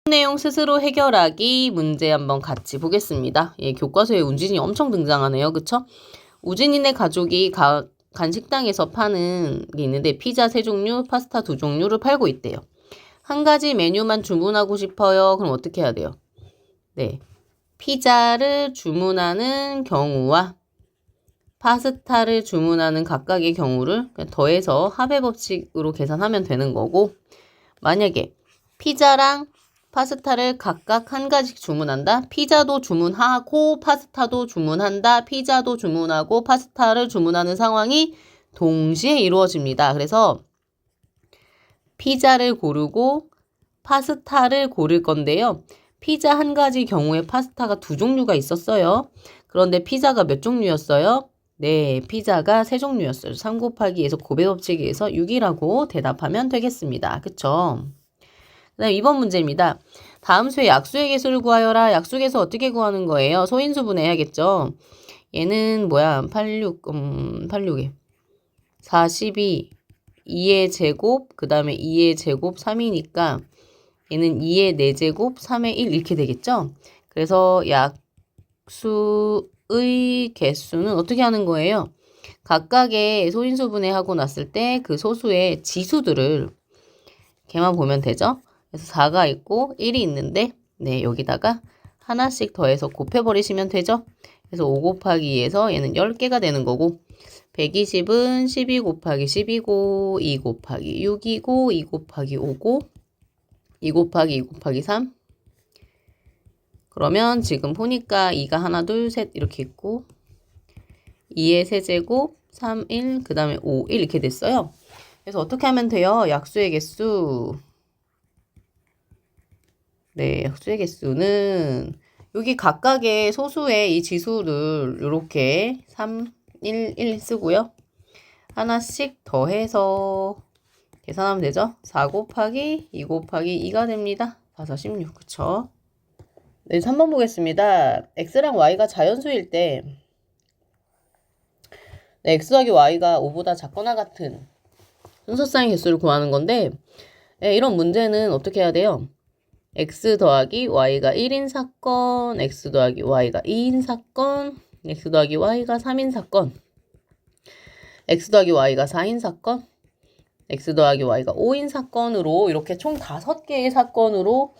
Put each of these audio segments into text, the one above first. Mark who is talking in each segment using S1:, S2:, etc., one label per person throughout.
S1: 내용 스스로 해결하기 문제 한번 같이 보겠습니다. 예, 교과서에 우진이 엄청 등장하네요. 그쵸? 우진이네 가족이 간 식당에서 파는 게 있는데 피자 3종류, 파스타 2종류를 팔고 있대요. 한 가지 메뉴만 주문하고 싶어요. 그럼 어떻게 해야 돼요? 네, 피자를 주문하는 경우와 파스타를 주문하는 각각의 경우를 더해서 합의 법칙으로 계산하면 되는 거고, 만약에 피자랑 파스타를 각각 한 가지씩 주문한다. 피자도 주문하고 파스타도 주문한다. 피자도 주문하고 파스타를 주문하는 상황이 동시에 이루어집니다. 그래서 피자를 고르고 파스타를 고를 건데요. 피자 한 가지 경우에 파스타가 2종류가 있었어요. 그런데 피자가 몇 종류였어요? 네, 피자가 3종류였어요. 3 곱하기 2에서 곱의 법칙에 의해서 6이라고 대답하면 되겠습니다. 그쵸? 그 다음 2번 문제입니다. 다음 수의 약수의 개수를 구하여라. 약수개수 어떻게 구하는 거예요? 소인수분 해야겠죠? 얘는 뭐야? 86에 42, 2의 제곱, 그 다음에 2의 제곱 3이니까 얘는 2의 4제곱, 3의 1 이렇게 되겠죠? 그래서 약수의 개수는 어떻게 하는 거예요? 각각의 소인수분해 하고 났을 때 그 소수의 지수들을 걔만 보면 되죠? 그래서 4가 있고 1이 있는데 네, 여기다가 하나씩 더해서 곱해버리시면 되죠? 그래서 5 곱하기 2에서 얘는 10개가 되는 거고 120은 12 곱하기 10이고 2 곱하기 6이고 2 곱하기 5고 2 곱하기 2 곱하기 3 그러면 지금 보니까 2가 하나 둘 셋 이렇게 있고 2의 세제곱 3, 1, 그 다음에 5, 1 이렇게 됐어요. 그래서 어떻게 하면 돼요? 약수의 개수. 네, 약수의 개수는 여기 각각의 소수의 이 지수를 이렇게 3, 1, 1 쓰고요. 하나씩 더해서 계산하면 되죠? 4 곱하기 2 곱하기 2가 됩니다. 4, 4, 16, 그쵸? 네, 3번 보겠습니다. x랑 y가 자연수일 때 네, x 더하기 y가 5보다 작거나 같은 순서쌍의 개수를 구하는 건데 네, 이런 문제는 어떻게 해야 돼요? x 더하기 y가 1인 사건, x 더하기 y가 2인 사건, x 더하기 y가 3인 사건, x 더하기 y가 4인 사건, x 더하기 y가 5인 사건으로 이렇게 총 5개의 사건으로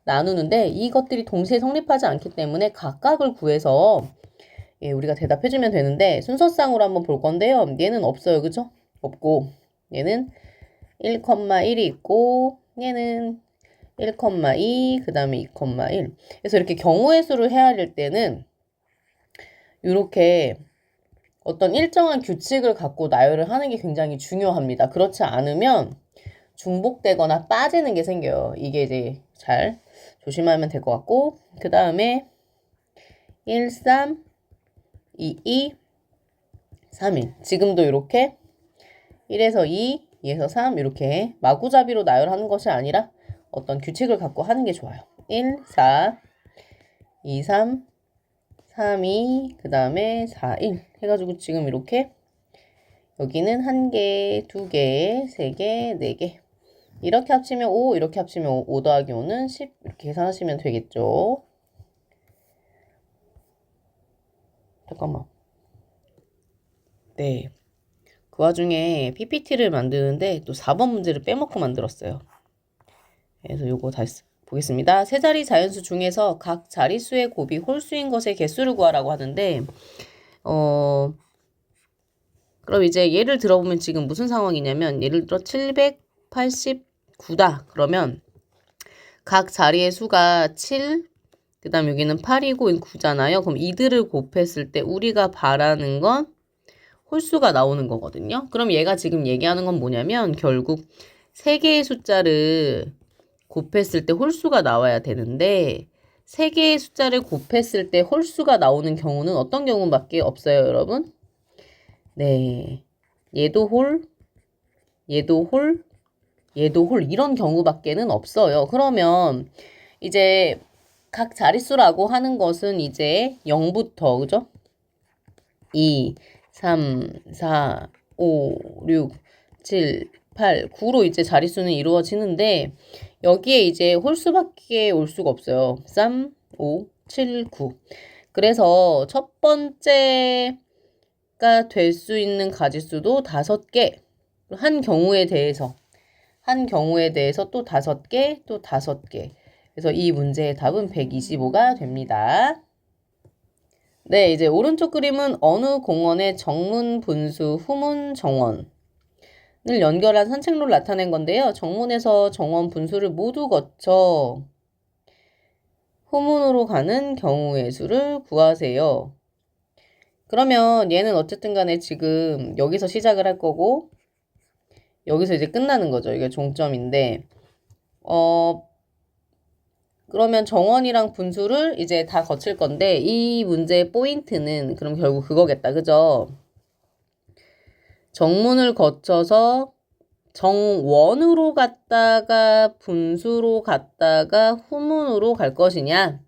S1: 나누는데 이것들이 동시에 성립하지 않기 때문에 각각을 구해서 예, 우리가 대답해주면 되는데 순서쌍으로 한번 볼 건데요. 얘는 없어요. 그죠? 없고 얘는 1,1이 있고 얘는 1,2, 그 다음에 2,1. 그래서 이렇게 경우의 수를 헤아릴 때는 이렇게 어떤 일정한 규칙을 갖고 나열을 하는 게 굉장히 중요합니다. 그렇지 않으면 중복되거나 빠지는 게 생겨요. 이게 이제 잘 조심하면 될 것 같고 그 다음에 1, 3, 2, 2, 3, 1. 지금도 이렇게 1에서 2, 2에서 3 이렇게 마구잡이로 나열하는 것이 아니라 어떤 규칙을 갖고 하는 게 좋아요. 1, 4, 2, 3, 3, 2, 그 다음에 4, 1 해가지고 지금 이렇게 여기는 1개, 2개, 3개, 4개 이렇게 합치면 5, 이렇게 합치면 5, 5 더하기 5는 10 이렇게 계산하시면 되겠죠. 잠깐만. 네. 그 와중에 PPT를 만드는데 또 4번 문제를 빼먹고 만들었어요. 그래서 요거 다시 보겠습니다. 세 자리 자연수 중에서 각 자릿수의 곱이 홀수인 것의 개수를 구하라고 하는데 그럼 이제 예를 들어보면 지금 무슨 상황이냐면 예를 들어 789다. 그러면 각 자리의 수가 7, 그 다음 여기는 8이고 9잖아요. 그럼 이들을 곱했을 때 우리가 바라는 건 홀수가 나오는 거거든요. 그럼 얘가 지금 얘기하는 건 뭐냐면 결국 3개의 숫자를 곱했을 때 홀수가 나와야 되는데 3개의 숫자를 곱했을 때 홀수가 나오는 경우는 어떤 경우밖에 없어요, 여러분? 네, 얘도 홀, 얘도 홀, 얘도 홀 이런 경우밖에는 없어요. 그러면 이제 각 자릿수라고 하는 것은 이제 0부터 그죠? 2, 3, 4, 5, 6, 7, 8, 9로 이제 자릿수는 이루어지는데 여기에 이제 홀수밖에 올 수가 없어요. 3, 5, 7, 9. 그래서 첫 번째가 될 수 있는 가지수도 5개. 한 경우에 대해서 또 5개, 또 5개. 그래서 이 문제의 답은 125가 됩니다. 네, 이제 오른쪽 그림은 어느 공원의 정문, 분수, 후문, 정원을 연결한 산책로를 나타낸 건데요. 정문에서 정원, 분수를 모두 거쳐 후문으로 가는 경우의 수를 구하세요. 그러면 얘는 어쨌든 간에 지금 여기서 시작을 할 거고 여기서 이제 끝나는 거죠. 이게 종점인데 그러면 정원이랑 분수를 이제 다 거칠 건데 이 문제의 포인트는 그럼 결국 그거겠다. 그죠? 정문을 거쳐서 정원으로 갔다가 분수로 갔다가 후문으로 갈 것이냐?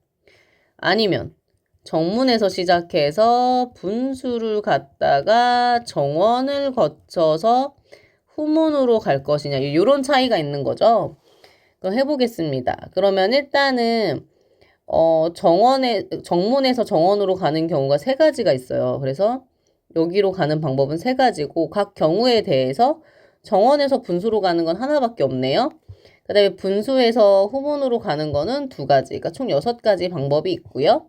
S1: 아니면 정문에서 시작해서 분수를 갔다가 정원을 거쳐서 후문으로 갈 것이냐? 이런 차이가 있는 거죠. 그럼 해보겠습니다. 그러면 일단은 정문에서 정원으로 가는 경우가 3가지가 있어요. 그래서 여기로 가는 방법은 3가지고 각 경우에 대해서 정원에서 분수로 가는 건 하나밖에 없네요. 그 다음에 분수에서 후문으로 가는 거는 2가지. 그러니까 총 6가지 방법이 있고요.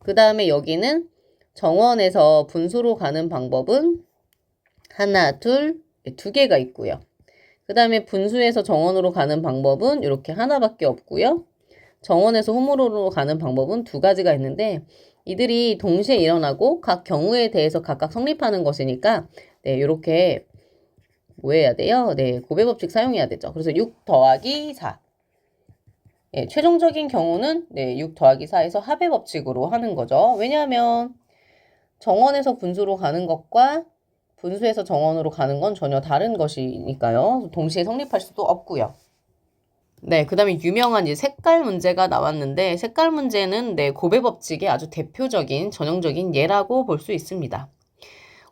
S1: 그 다음에 여기는 정원에서 분수로 가는 방법은 하나, 둘, 2개가 있고요. 그 다음에 분수에서 정원으로 가는 방법은 이렇게 하나밖에 없고요. 정원에서 후문으로 가는 방법은 2가지가 있는데 이들이 동시에 일어나고 각 경우에 대해서 각각 성립하는 것이니까 네, 이렇게 뭐 해야 돼요? 네, 곱해법칙 사용해야 되죠. 그래서 6 더하기 4. 네, 최종적인 경우는 네, 6 더하기 4에서 합의법칙으로 하는 거죠. 왜냐하면 정원에서 분수로 가는 것과 분수에서 정원으로 가는 건 전혀 다른 것이니까요. 동시에 성립할 수도 없고요. 네, 그 다음에 유명한 이제 색깔 문제가 나왔는데 색깔 문제는 네, 곱해법칙의 아주 대표적인 전형적인 예라고 볼 수 있습니다.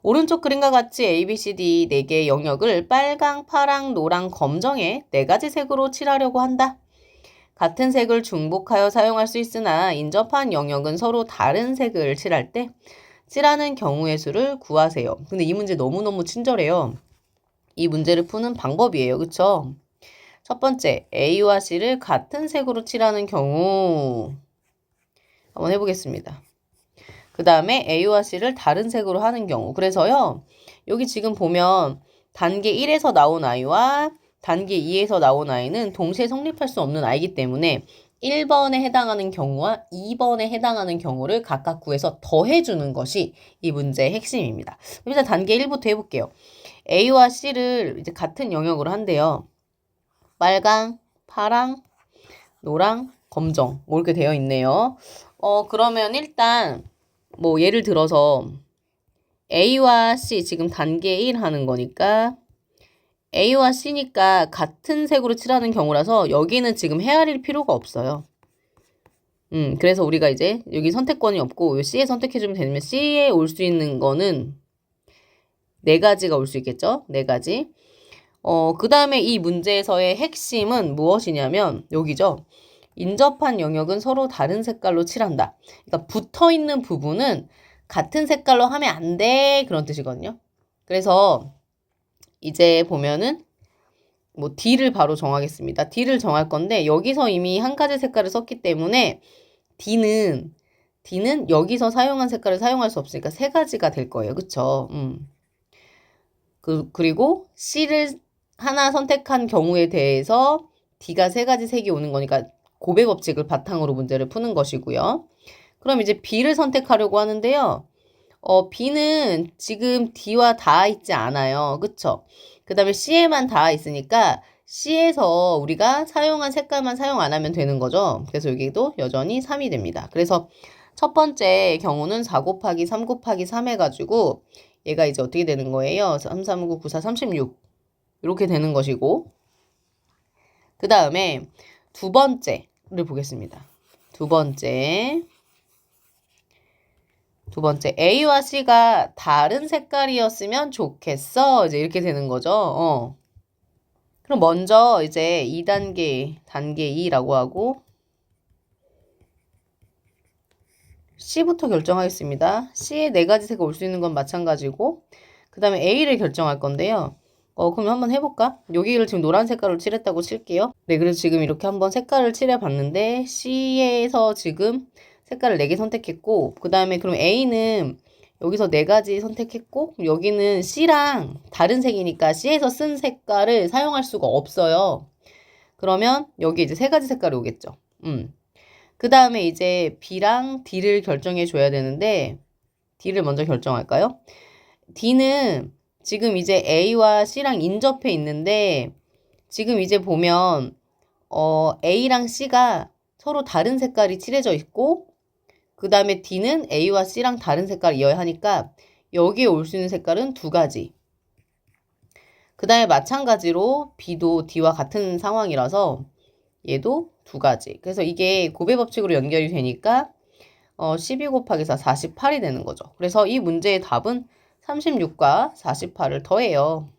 S1: 오른쪽 그림과 같이 A, B, C, D 4개의 영역을 빨강, 파랑, 노랑, 검정의 4가지 색으로 칠하려고 한다. 같은 색을 중복하여 사용할 수 있으나 인접한 영역은 서로 다른 색을 칠할 때 칠하는 경우의 수를 구하세요. 근데 이 문제 너무너무 친절해요. 이 문제를 푸는 방법이에요. 그쵸? 첫 번째, A와 C를 같은 색으로 칠하는 경우 한번 해보겠습니다. 그 다음에 A와 C를 다른 색으로 하는 경우. 그래서요. 여기 지금 보면 단계 1에서 나온 아이와 단계 2에서 나온 아이는 동시에 성립할 수 없는 아이기 때문에 1번에 해당하는 경우와 2번에 해당하는 경우를 각각 구해서 더해주는 것이 이 문제의 핵심입니다. 일단 단계 1부터 해볼게요. A와 C를 이제 같은 영역으로 한대요. 빨강, 파랑, 노랑, 검정 뭐 이렇게 되어 있네요. 그러면 일단 뭐 예를 들어서 A와 C 지금 단계 1 하는 거니까 A와 C니까 같은 색으로 칠하는 경우라서 여기는 지금 헤아릴 필요가 없어요. 그래서 우리가 이제 여기 선택권이 없고 C에 선택해주면 되면 C에 올 수 있는 거는 4가지가 올 수 있겠죠? 4가지. 그 다음에 이 문제에서의 핵심은 무엇이냐면 여기죠. 인접한 영역은 서로 다른 색깔로 칠한다. 그러니까 붙어있는 부분은 같은 색깔로 하면 안 돼. 그런 뜻이거든요. 그래서 이제 보면은 뭐 D를 바로 정하겠습니다. D를 정할 건데 여기서 이미 한 가지 색깔을 썼기 때문에 D는 여기서 사용한 색깔을 사용할 수 없으니까 3가지가 될 거예요. 그쵸? 그리고 C를 하나 선택한 경우에 대해서 D가 3가지 색이 오는 거니까 곱해법칙을 바탕으로 문제를 푸는 것이고요. 그럼 이제 B를 선택하려고 하는데요. B는 지금 D와 닿아 있지 않아요. 그쵸? 그 다음에 C에만 닿아 있으니까 C에서 우리가 사용한 색깔만 사용 안 하면 되는 거죠. 그래서 여기도 여전히 3이 됩니다. 그래서 첫 번째 경우는 4 곱하기 3 곱하기 3 해가지고 얘가 이제 어떻게 되는 거예요? 3, 3, 9, 9, 4, 36 이렇게 되는 것이고 그 다음에 두 번째를 보겠습니다. 두 번째 A와 C가 다른 색깔이었으면 좋겠어. 이제 이렇게 되는 거죠. 그럼 먼저 이제 2단계, 단계 2라고 하고 C부터 결정하겠습니다. C에 4가지 색이 올 수 있는 건 마찬가지고 그 다음에 A를 결정할 건데요. 그럼 한번 해볼까? 여기를 지금 노란 색깔로 칠했다고 칠게요. 네, 그래서 지금 이렇게 한번 색깔을 칠해봤는데 C에서 지금 색깔을 4개 선택했고 그 다음에 그럼 A는 여기서 4가지 선택했고 여기는 C랑 다른 색이니까 C에서 쓴 색깔을 사용할 수가 없어요. 그러면 여기 이제 3가지 색깔이 오겠죠. 그 다음에 이제 B랑 D를 결정해 줘야 되는데 D를 먼저 결정할까요? D는 지금 이제 A와 C랑 인접해 있는데 지금 이제 보면 A랑 C가 서로 다른 색깔이 칠해져 있고 그 다음에 D는 A와 C랑 다른 색깔이어야 하니까 여기에 올 수 있는 색깔은 2가지. 그 다음에 마찬가지로 B도 D와 같은 상황이라서 얘도 2가지. 그래서 이게 곱의 법칙으로 연결이 되니까 12 곱하기 4, 48이 되는 거죠. 그래서 이 문제의 답은 36과 48을 더해요.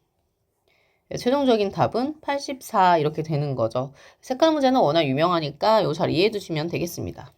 S1: 최종적인 답은 84 이렇게 되는 거죠. 색깔 문제는 워낙 유명하니까 이거 잘 이해해 두시면 되겠습니다.